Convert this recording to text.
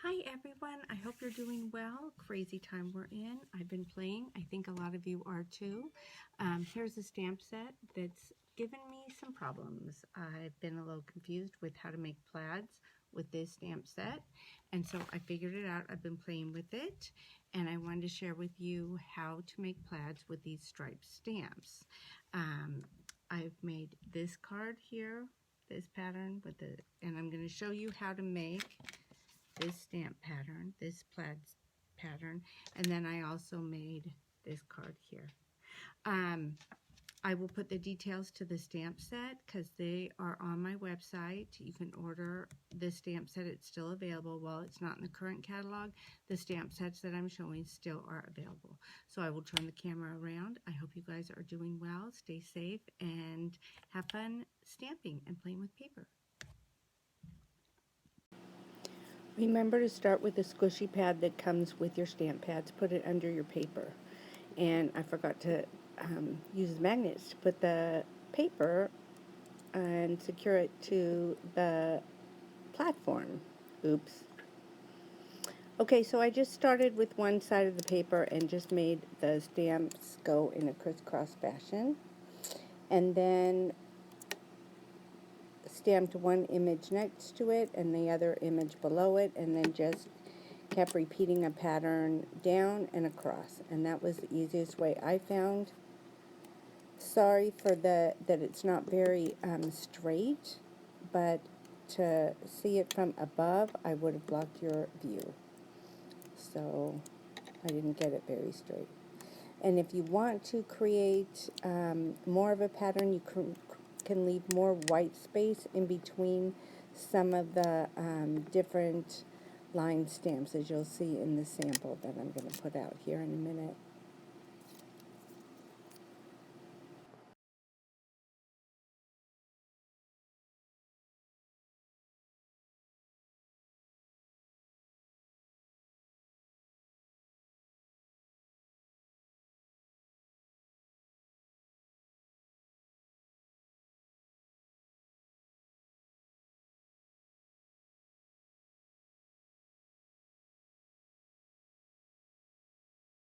Hi everyone, I hope you're doing well. Crazy time we're in. I've been playing. I think a lot of you are too. Here's a stamp set that's given me some problems. I've been a little confused with how to make plaids with this stamp set, and so I figured it out. I've been playing with it, and I wanted to share with you how to make plaids with these striped stamps. I've made this card here, this pattern with and I'm going to show you how to make this stamp pattern, this plaid pattern, and then I also made this card here. I will put the details to the stamp set because they are on my website. You can order the stamp set. It's still available. While it's not in the current catalog, the stamp sets that I'm showing still are available. So I will turn the camera around. I hope you guys are doing well. Stay safe and have fun stamping and playing with paper. Remember to start with the squishy pad that comes with your stamp pads. Put it under your paper. And I forgot to use magnets to put the paper and secure it to the platform. Oops. Okay, so I just started with one side of the paper and just made the stamps go in a crisscross fashion. And then stamped one image next to it and the other image below it, and then just kept repeating a pattern down and across, and that was the easiest way I found. Sorry for that it's not very straight, but to see it from above I would have blocked your view, so I didn't get it very straight. And if you want to create more of a pattern, you can leave more white space in between some of the different line stamps, as you'll see in the sample that I'm going to put out here in a minute.